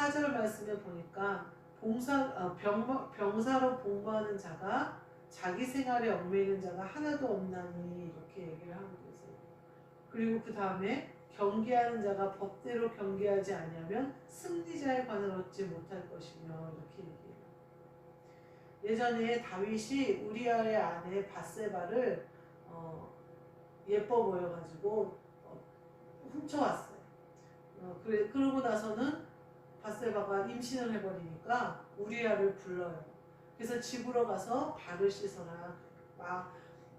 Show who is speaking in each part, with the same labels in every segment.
Speaker 1: 4절 말씀에 보니까 병사로 복무하는 자가 자기 생활에 얽매이는 자가 하나도 없나니 이렇게 얘기를 하고 계세요. 그리고 그 다음에 경계하는 자가 법대로 경계하지 아니하면 승리자의 관을 얻지 못할 것이며 이렇게 얘기해요. 예전에 다윗이 우리아의 아내 밧세바를 예뻐 보여가지고 훔쳐왔어요. 그러고 나서는 밧세바가 임신을 해버리니까 우리아를 불러요. 그래서 집으로 가서 발을 씻어라 막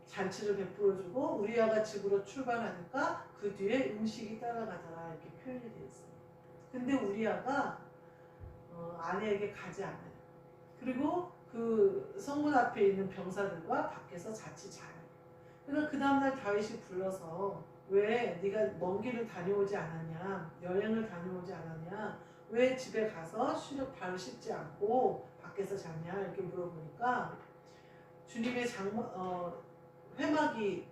Speaker 1: 잔치를 베풀어주고 우리아가 집으로 출발하니까 그 뒤에 음식이 따라가더라 이렇게 표현이 되어 있어요. 근데 우리아가 아내에게 가지 않아요. 그리고 그 성문 앞에 있는 병사들과 밖에서 같이 자요. 그래서 그 다음날 다윗이 불러서 왜 네가 먼 길을 다녀오지 않았냐, 여행을 다녀오지 않았냐, 왜 집에 가서 발을 씻지 않고 밖에서 잤냐 이렇게 물어보니까 주님의 회막이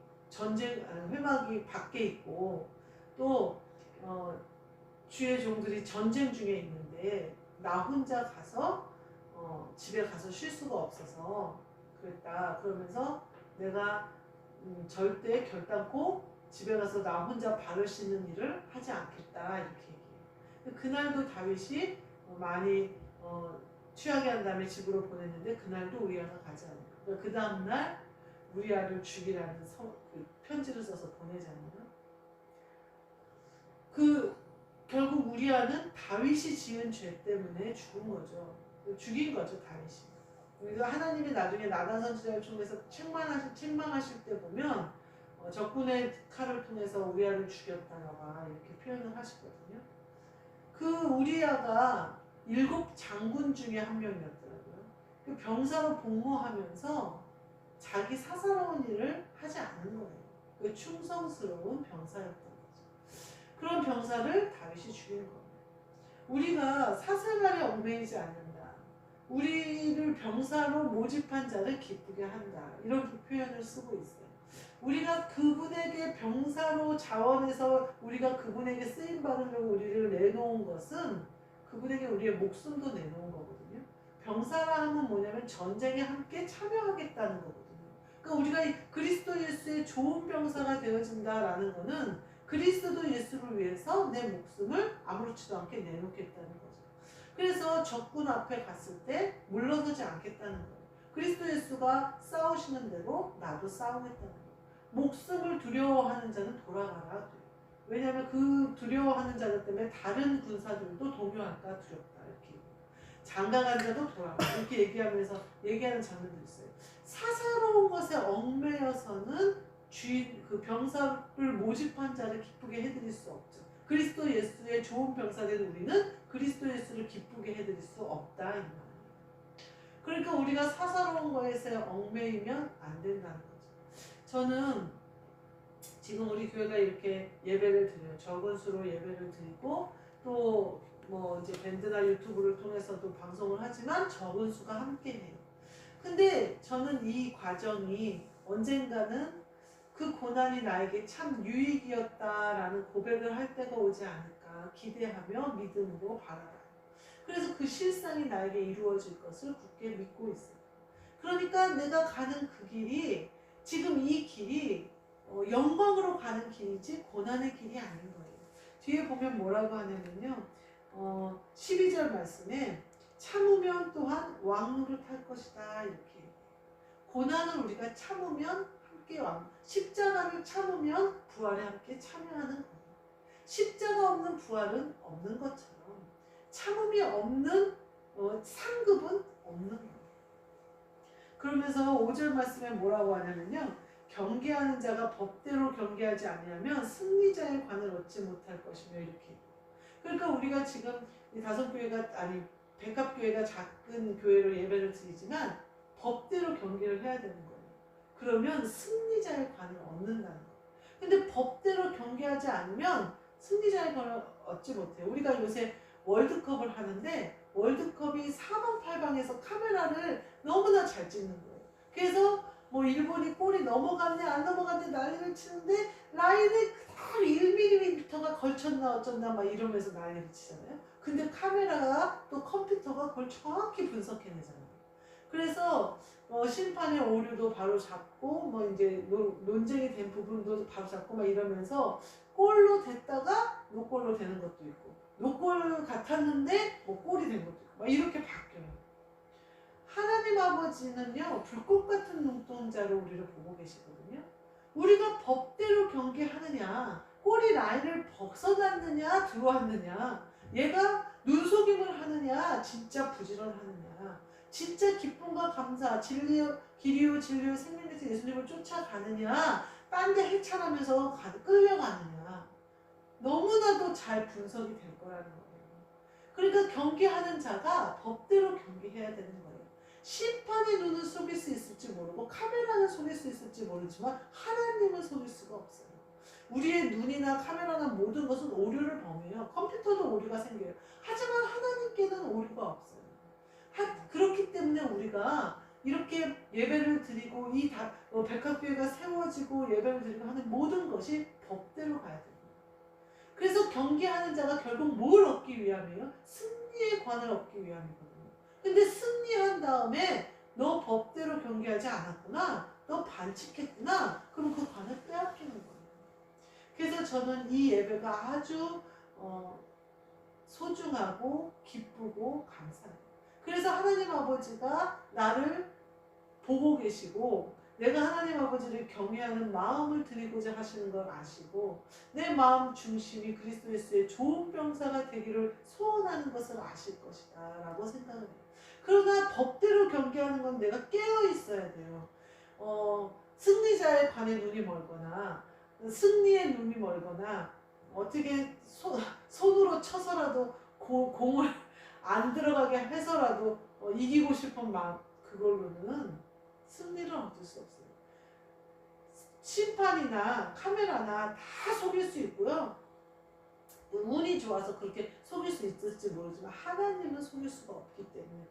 Speaker 1: 밖에 있고 또 주의 종들이 전쟁 중에 있는데 나 혼자 가서 집에 가서 쉴 수가 없어서 그랬다. 그러면서 내가 절대 결단코 집에 가서 나 혼자 발을 씻는 일을 하지 않겠다 이렇게 얘기해요. 그날도 다윗이 많이 취하게 한 다음에 집으로 보냈는데 그날도 우리아가 가지 않아요. 그러니까 그 다음날 우리아를 죽이라는 그 편지를 써서 보내잖아요. 결국 우리아는 다윗이 지은 죄 때문에 죽은 거죠. 죽인 거죠, 다윗이. 그래서 하나님이 나중에 나단 선지자를 통해서 책망하실 때 보면 적군의 칼을 통해서 우리아를 죽였다가 이렇게 표현을 하시거든요. 그 우리아가 7 장군 중에 한 명이었더라고요. 그 병사로 복무하면서 자기 사사로운 일을 하지 않은 거예요. 그 충성스러운 병사였던 거죠. 그런 병사를 다윗이 죽인 거예요. 우리가 사생활에 얽매이지 않는다. 우리를 병사로 모집한 자를 기쁘게 한다. 이렇게 표현을 쓰고 있어요. 우리가 그분에게 병사로 자원해서 우리가 그분에게 쓰임받으려고 우리를 내놓은 것은 그분에게 우리의 목숨도 내놓은 거거든요. 병사라 하면 뭐냐면 전쟁에 함께 참여하겠다는 거거든요. 그러니까 우리가 그리스도 예수의 좋은 병사가 되어진다라는 거는 그리스도 예수를 위해서 내 목숨을 아무렇지도 않게 내놓겠다는 거죠. 그래서 적군 앞에 갔을 때 물러서지 않겠다는 거예요. 그리스도 예수가 싸우시는 대로 나도 싸우겠다는 거예요. 목숨을 두려워하는 자는 돌아가라. 왜냐하면 그 두려워하는 자들 때문에 다른 군사들도 동요할까 두렵다. 이렇게 장강한 자도 돌아가. 이렇게 얘기하는 장면도 있어요. 사사로운 것에 얽매여서는 그 병사를 모집한 자를 기쁘게 해드릴 수 없죠. 그리스도 예수의 좋은 병사된 우리는 그리스도 예수를 기쁘게 해드릴 수 없다 이 말이에요. 그러니까 우리가 사사로운 것에 얽매이면 안 된다는 거죠. 저는 지금 우리 교회가 이렇게 예배를 드려요. 적은 수로 예배를 드리고 또 뭐 이제 밴드나 유튜브를 통해서도 방송을 하지만 적은 수가 함께 해요. 근데 저는 이 과정이 언젠가는 그 고난이 나에게 참 유익이었다라는 고백을 할 때가 오지 않을까 기대하며 믿음으로 바라봐요. 그래서 그 실상이 나에게 이루어질 것을 굳게 믿고 있어요. 그러니까 내가 가는 그 길이 지금 이 길이 영광으로 가는 길이지 고난의 길이 아닌 거예요. 뒤에 보면 뭐라고 하냐면요. 12절 말씀에 참으면 또한 왕노릇 할 것이다 이렇게. 고난을 우리가 참으면 함께 십자가를 참으면 부활에 함께 참여하는 거예요. 십자가 없는 부활은 없는 것처럼 참음이 없는 상급은 없는 거예요. 그러면서 5절 말씀에 뭐라고 하냐면요. 경계하는 자가 법대로 경계하지 아니하면 승리자의 관을 얻지 못할 것이며 이렇게. 그러니까 우리가 지금 이 백합교회가 작은 교회로 예배를 드리지만 법대로 경계를 해야 되는 거예요. 그러면 승리자의 관을 얻는다는 거예요. 근데 법대로 경계하지 않으면 승리자의 관을 얻지 못해요. 우리가 요새 월드컵을 하는데 월드컵이 사방팔방에서 카메라를 너무나 잘 찍는 거예요. 그래서 뭐 일본이 골이 넘어갔네 안 넘어갔네 난리를 치는데 라인에 1mm가 걸쳤나 어쩐나 막 이러면서 난리를 치잖아요. 근데 카메라가 또 컴퓨터가 그걸 정확히 분석해내잖아요. 그래서 심판의 오류도 바로 잡고 뭐 이제 논쟁이 된 부분도 바로 잡고 막 이러면서 골로 됐다가 노골로 되는 것도 있고 노골 같았는데 뭐 골이 된 것도 있고 막 이렇게 바뀌어요. 하나님 아버지는요 불꽃 같은 눈동자로 우리를 보고 계시거든요. 우리가 법대로 경계하느냐 꼬리 라인을 벗어났느냐 들어왔느냐 얘가 눈속임을 하느냐 진짜 부지런하느냐 진짜 기쁨과 감사 진리요 길이요 진리요 생명에서 예수님을 쫓아가느냐 딴 데 해찰하면서 끌려가느냐 너무나도 잘 분석이 될 거라는 거예요. 그러니까 경계하는 자가 법대로 경계해야 되는 거예요. 심판의 눈은 속일 수 있을지 모르고 카메라는 속일 수 있을지 모르지만 하나님은 속일 수가 없어요. 우리의 눈이나 카메라나 모든 것은 오류를 범해요. 컴퓨터도 오류가 생겨요. 하지만 하나님께는 오류가 없어요. 그렇기 때문에 우리가 이렇게 예배를 드리고 백합교회가 세워지고 예배를 드리고 하는 모든 것이 법대로 가야 돼요. 그래서 경계하는 자가 결국 뭘 얻기 위함이에요? 승리의 관을 얻기 위함이거든요. 근데 승리한 다음에 너 법대로 경계하지 않았구나. 너 반칙했구나. 그럼 그 관을 빼앗기는 거예요. 그래서 저는 이 예배가 아주 소중하고 기쁘고 감사해요. 그래서 하나님 아버지가 나를 보고 계시고 내가 하나님 아버지를 경외하는 마음을 드리고자 하시는 걸 아시고 내 마음 중심이 그리스도 예수의 좋은 병사가 되기를 소원하는 것을 아실 것이다 라고 생각을 해요. 그러나 법대로 경계하는 건 내가 깨어 있어야 돼요. 승리자의 관에 눈이 멀거나 승리의 눈이 멀거나 어떻게 손으로 쳐서라도 공을 안 들어가게 해서라도 이기고 싶은 마음 그걸로는 승리를 얻을 수 없어요. 심판이나 카메라나 다 속일 수 있고요. 운이 좋아서 그렇게 속일 수 있을지 모르지만 하나님은 속일 수가 없기 때문에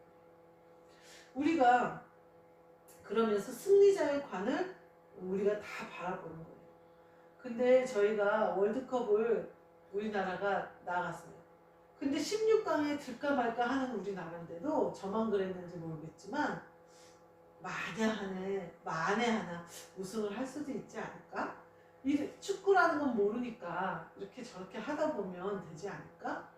Speaker 1: 우리가 그러면서 승리자의 관을 우리가 다 바라보는 거예요. 근데 저희가 월드컵을 우리나라가 나갔어요. 근데 16강에 들까 말까 하는 우리나라인데도 저만 그랬는지 모르겠지만 만에 하나 우승을 할 수도 있지 않을까? 축구라는 건 모르니까 이렇게 저렇게 하다 보면 되지 않을까?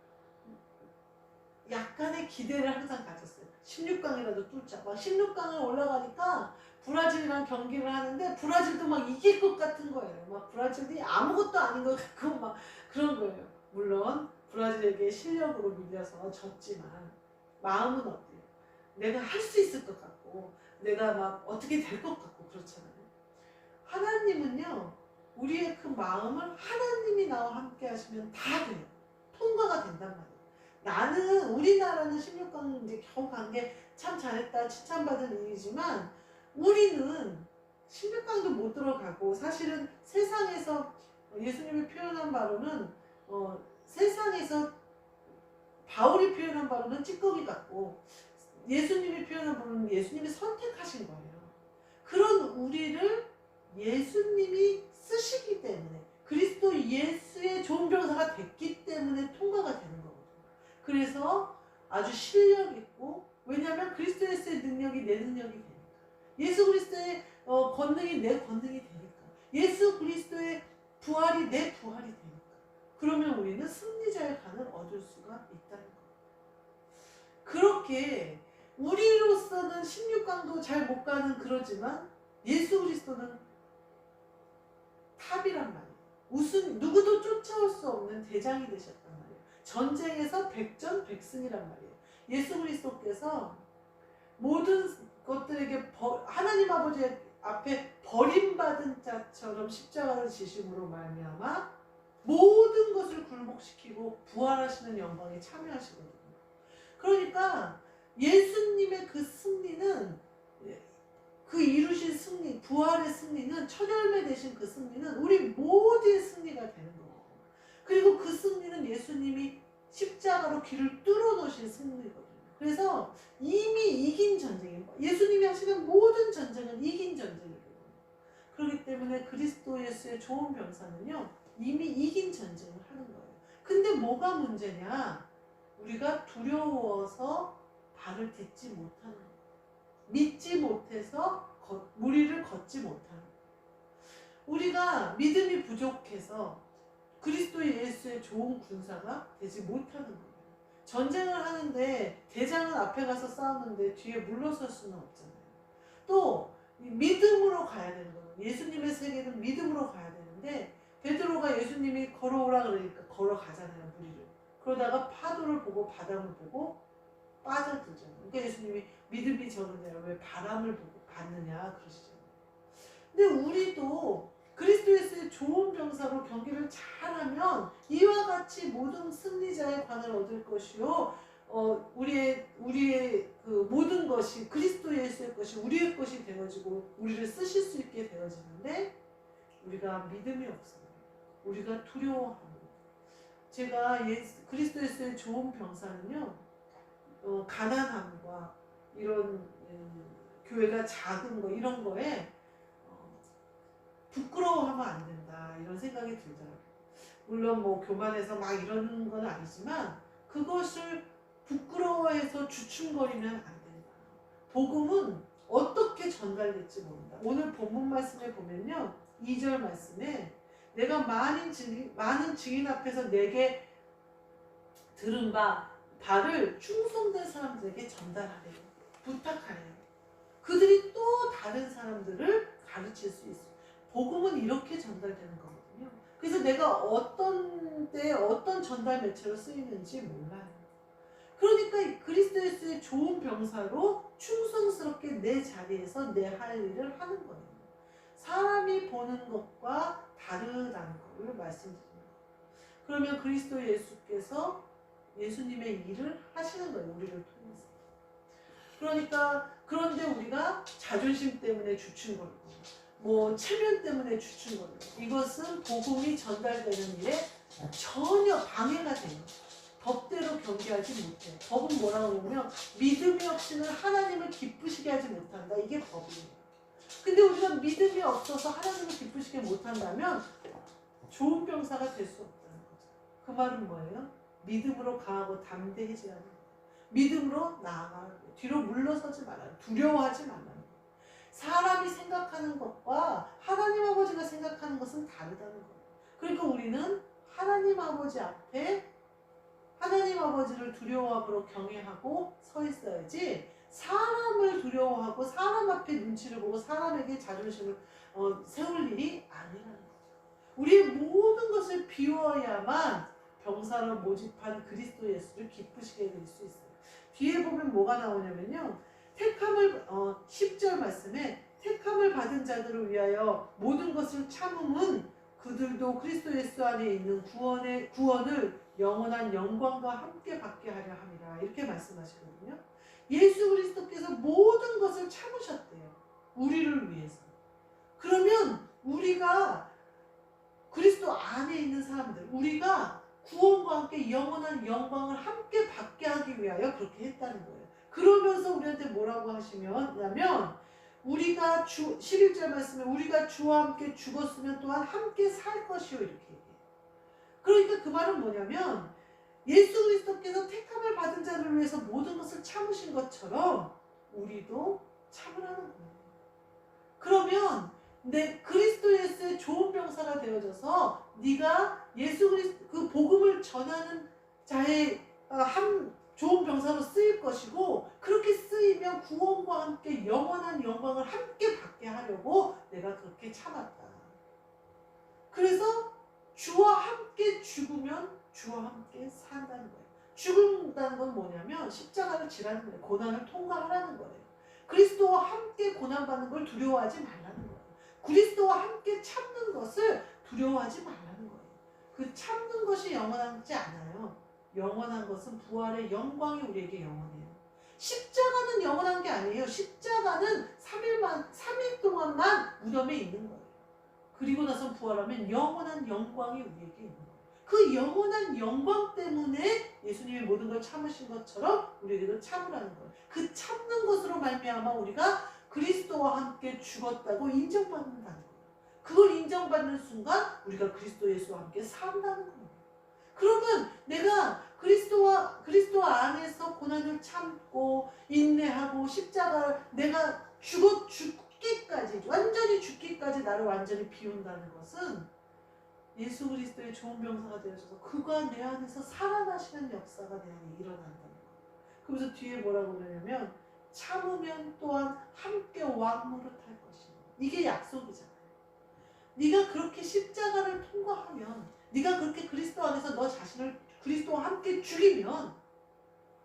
Speaker 1: 약간의 기대를 항상 가졌어요. 16강이라도 뚫자. 막 16강에 올라가니까 브라질이랑 경기를 하는데 브라질도 막 이길 것 같은 거예요. 막 브라질이 아무것도 아닌 것 같고 막 그런 거예요. 물론 브라질에게 실력으로 밀려서 졌지만 마음은 어때요? 내가 할 수 있을 것 같고 내가 막 어떻게 될 것 같고 그렇잖아요. 하나님은요 우리의 그 마음을 하나님이 나와 함께 하시면 다 돼요. 통과가 된단 말이에요. 나는 우리나라는 16강 이제 겨우 간 게 참 잘했다 칭찬받은 일이지만 우리는 16강도 못 들어가고 사실은 세상에서 예수님이 표현한 바로는 세상에서 바울이 표현한 바로는 찌꺼기 같고 예수님이 표현한 바로는 예수님이 선택하신 거예요. 그런 우리를 예수님이 쓰시기 때문에 그리스도 예수의 좋은 병사가 됐기 때문에 통과가 되는 거거든요. 그래서 아주 실력 있고 왜냐하면 그리스도 예수의 능력이 내 능력이 되니까 예수 그리스도의 권능이 내 권능이 되니까 예수 그리스도의 부활이 내 부활이 되니까 그러면 우리는 승리자의 관을 얻을 수가 있다는 거예요. 그렇게 우리로서는 16강도 잘 못 가는 그러지만 예수 그리스도는 탑이란 말이에요. 누구도 쫓아올 수 없는 대장이 되셨단 말이에요. 전쟁에서 백전백승이란 말이에요. 예수 그리스도께서 모든 것들에게 하나님 아버지 앞에 버림받은 자처럼 십자가를 지심으로 말미암아 모든 것을 굴복시키고 부활하시는 영광에 참여하시거든요. 그러니까 예수님의 그 승리는 그 이루신 승리, 부활의 승리는 첫열매 되신 그 승리는 우리 모두의 승리가 되는 거예요. 그리고 그 승리는 예수님이 십자가로 길을 뚫어 놓으신 승리거든요. 그래서 이미 이긴 전쟁이에요. 예수님이 하시는 모든 전쟁은 이긴 전쟁이거든요. 그렇기 때문에 그리스도 예수의 좋은 병사는요 이미 이긴 전쟁을 하는 거예요. 근데 뭐가 문제냐? 우리가 두려워서 발을 딛지 못하는 거예요. 믿지 못해서 무리를 걷지 못하는 거예요. 우리가 믿음이 부족해서 그리스도 예수의 좋은 군사가 되지 못하는 거예요. 전쟁을 하는데 대장은 앞에 가서 싸우는데 뒤에 물러설 수는 없잖아요. 또 믿음으로 가야 되는 거예요. 예수님의 세계는 믿음으로 가야 되는데 베드로가 예수님이 걸어오라 그러니까 걸어가잖아요. 무리를. 그러다가 파도를 보고 바람을 보고 빠져들잖아요. 그러니까 예수님이 믿음이 적은 자야 왜 바람을 보고 받느냐 그러시잖아요. 근데 우리도 그리스도 예수의 좋은 병사로 경기를 잘하면 이와 같이 모든 승리자의 관을 얻을 것이요. 우리의 그 모든 것이 그리스도 예수의 것이 우리의 것이 되어지고 우리를 쓰실 수 있게 되어지는데 우리가 믿음이 없어요. 우리가 두려워합니다. 제가 그리스도 예수의 좋은 병사는요. 가난함과 이런 교회가 작은 거 이런 거에 부끄러워하면 안 된다 이런 생각이 들더라고요. 물론 뭐 교만해서 막 이러는 건 아니지만 그것을 부끄러워해서 주춤거리면 안 된다. 복음은 어떻게 전달될지 모른다. 오늘 본문 말씀에 보면요. 2절 말씀에 내가 많은 증인 앞에서 내게 들은 바를 충성된 사람들에게 전달하래요. 부탁하래요. 그들이 또 다른 사람들을 가르칠 수 있어요. 복음은 이렇게 전달되는 거거든요. 그래서 내가 어떤 때에 어떤 전달 매체로 쓰이는지 몰라요. 그러니까 그리스도 예수의 좋은 병사로 충성스럽게 내 자리에서 내 할 일을 하는 거예요. 사람이 보는 것과 다르다는 것을 말씀드립니다. 그러면 그리스도 예수께서 예수님의 일을 하시는 거예요. 우리를 통해서. 그러니까 그런데 우리가 자존심 때문에 주춤거리고 뭐 체면 때문에 주춤거리고 이것은 복음이 전달되는 일에 전혀 방해가 돼요. 법대로 경계하지 못해. 법은 뭐라고 그러냐면 믿음이 없이는 하나님을 기쁘시게 하지 못한다. 이게 법이에요. 근데 우리가 믿음이 없어서 하나님을 기쁘시게 못한다면 좋은 병사가 될 수 없다는 거죠. 그 말은 뭐예요? 믿음으로 강하고 담대해지라는 거예요. 믿음으로 나아가는 거예요. 뒤로 물러서지 말아요. 두려워하지 말라는 거예요. 사람이 생각하는 것과 하나님 아버지가 생각하는 것은 다르다는 거예요. 그러니까 우리는 하나님 아버지 앞에 하나님 아버지를 두려워함으로 경외하고 서 있어야지 사람을 두려워하고 사람 앞에 눈치를 보고 사람에게 자존심을 세울 일이 아니라는 거죠. 우리의 모든 것을 비워야만 병사로 모집한 그리스도 예수를 기쁘시게 될 수 있어요. 뒤에 보면 뭐가 나오냐면요. 택함을 10절 말씀에 택함을 받은 자들을 위하여 모든 것을 참음은 그들도 그리스도 예수 안에 있는 구원을 영원한 영광과 함께 받게 하려 함이라 이렇게 말씀하시거든요. 예수 그리스도께서 모든 것을 참으셨대요. 우리를 위해서. 그러면 우리가 그리스도 안에 있는 사람들, 우리가 구원과 함께 영원한 영광을 함께 받게 하기 위하여 그렇게 했다는 거예요. 그러면서 우리한테 뭐라고 하시면 우리가 11절 말씀에 우리가 주와 함께 죽었으면 또한 함께 살 것이요 이렇게 얘기해요. 그러니까 그 말은 뭐냐면 예수 그리스도께서 택함을 받은 자를 위해서 모든 것을 참으신 것처럼 우리도 참으라는 거예요. 그러면 내 그리스도 예수의 좋은 병사가 되어져서 네가 예수 그리스도 그 복음을 전하는 자의 좋은 병사로 쓰일 것이고 그렇게 쓰이면 구원과 함께 영원한 영광을 함께 받게 하려고 내가 그렇게 참았다. 그래서 주와 함께 죽으면 주와 함께 산다는 거예요. 죽는다는 건 뭐냐면 십자가를 지라는 거예요. 고난을 통과하라는 거예요. 그리스도와 함께 고난받는 걸 두려워하지 말라는 거예요. 그리스도와 함께 참는 것을 두려워하지 말라는 거예요. 그 참는 것이 영원하지 않아요. 영원한 것은 부활의 영광이 우리에게 영원해요. 십자가는 영원한 게 아니에요. 십자가는 3일 동안만 무덤에 있는 거예요. 그리고 나서 부활하면 영원한 영광이 우리에게 있는 거예요. 그 영원한 영광 때문에 예수님이 모든 걸 참으신 것처럼 우리에게도 참으라는 거예요. 그 참는 것으로 말미암아 우리가 그리스도와 함께 죽었다고 인정받는다는 거예요. 그걸 인정받는 순간 우리가 그리스도 예수와 함께 산다는 거예요. 그러면 내가 그리스도 안에서 고난을 참고 인내하고 십자가 내가 죽기까지 완전히 죽기까지 나를 완전히 비운다는 것은 예수 그리스도의 좋은 병사가 되어져서 그가 내 안에서 살아나시는 역사가 내 안에 일어난다는 거예요. 그래서 뒤에 뭐라고 그러냐면 참으면 또한 함께 왕노릇할 것이다. 이게 약속이잖아요. 네가 그렇게 십자가를 통과하면, 네가 그렇게 그리스도 안에서 너 자신을 그리스도와 함께 죽이면,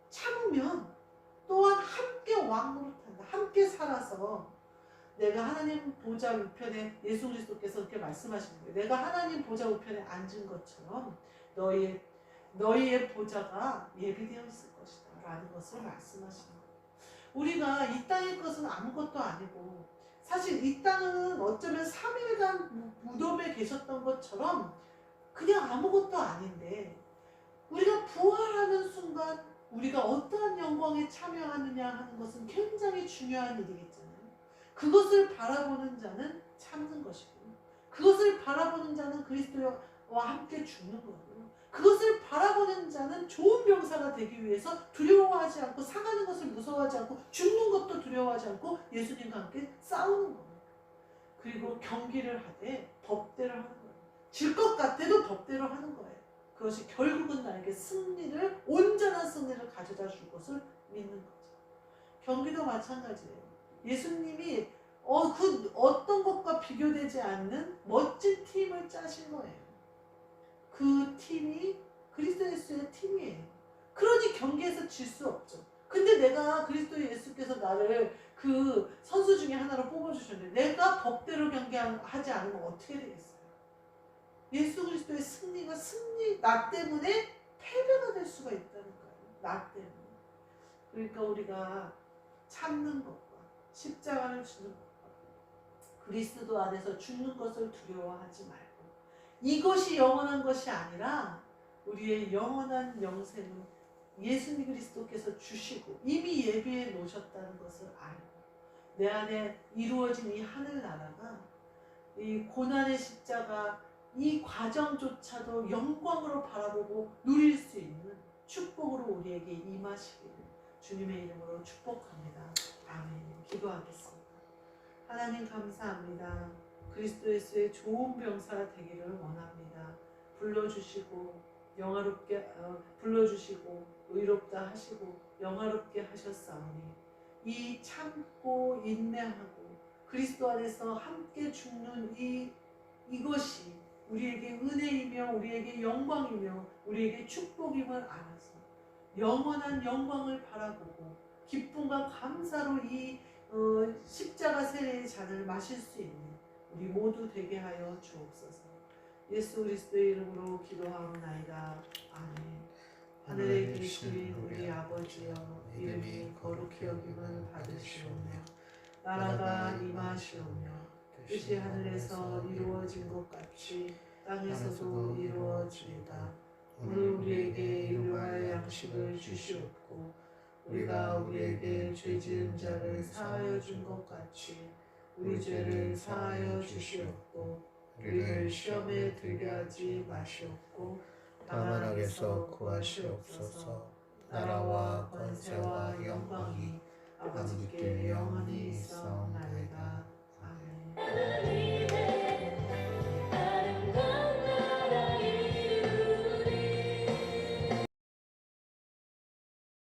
Speaker 1: 참으면 또한 함께 왕노릇한다. 함께 살아서 내가 하나님 보좌 우편에, 예수 그리스도께서 그렇게 말씀하시는 거예요. 내가 하나님 보좌 우편에 앉은 것처럼 너희의 보좌가 예비되어 있을 것이다 라는 것을 말씀하시는 거예요. 우리가 이 땅의 것은 아무것도 아니고, 사실 이 땅은 어쩌면 3일간 무덤에 계셨던 것처럼 그냥 아무것도 아닌데, 우리가 부활하는 순간 우리가 어떠한 영광에 참여하느냐 하는 것은 굉장히 중요한 일이겠잖아요. 그것을 바라보는 자는 참는 것이고, 그것을 바라보는 자는 그리스도와 함께 죽는 거고요. 그것을 바라보는 자는 좋은 병사가 되기 위해서 두려워하지 않고, 상하는 것을 무서워하지 않고, 죽는 것도 두려워하지 않고 예수님과 함께 싸우는 거예요. 그리고 경기를 하되 법대로 하는 거예요. 질 것 같아도 법대로 하는 거예요. 그것이 결국은 나에게 승리를, 온전한 승리를 가져다 줄 것을 믿는 거죠. 경기도 마찬가지예요. 예수님이 그 어떤 것과 비교되지 않는 멋진 팀을 짜신 거예요. 그 팀이 그리스도 예수의 팀이에요. 그러니 경기에서 질 수 없죠. 근데 내가 그리스도 예수께서 나를 그 선수 중에 하나로 뽑아주셨는데 내가 법대로 경기하지 않으면 어떻게 되겠어요? 예수 그리스도의 승리가 나 때문에 패배가 될 수가 있다는 거예요. 나 때문에. 그러니까 우리가 참는 것과 십자가를 지는 것과 그리스도 안에서 죽는 것을 두려워하지 말고, 이것이 영원한 것이 아니라 우리의 영원한 영생은 예수님 그리스도께서 주시고 이미 예비해 놓으셨다는 것을 알고, 내 안에 이루어진 이 하늘나라가 이 고난의 십자가 이 과정조차도 영광으로 바라보고 누릴 수 있는 축복으로 우리에게 임하시기를 주님의 이름으로 축복합니다. 아멘. 기도하겠습니다. 하나님 감사합니다. 그리스도 예수의 좋은 병사 되기를 원합니다. 불러주시고 의롭다 하시고 영화롭게 하셨사오니 이 참고 인내하고 그리스도 안에서 함께 죽는 이것이 우리에게 은혜이며 우리에게 영광이며 우리에게 축복임을 알아서 영원한 영광을 바라보고 기쁨과 감사로 이 십자가 세례의 잔을 마실 수 있는 우리 모두 되게 하여 주옵소서. 예수 그리스도의 이름으로 기도하옵나이다. 아멘. 하늘에 계신 우리 아버지여, 이름이 거룩히 여김을 받으시오며 나라가 임하시오며 뜻이 하늘에서 이루어진 것 같이 땅에서도 이루어지이다. 오늘 우리에게 일용할 양식을 주시옵고 우리가 우리에게 죄 지은 자를 사하여 준 것 같이 우리 죄를 사하여 주시옵고 우리를 시험에 들게 하지 마시옵고 다만 악에서 구하시옵소서. 나라와 권세와 영광이 아버지께 영원히 있사옵나이다. 아멘.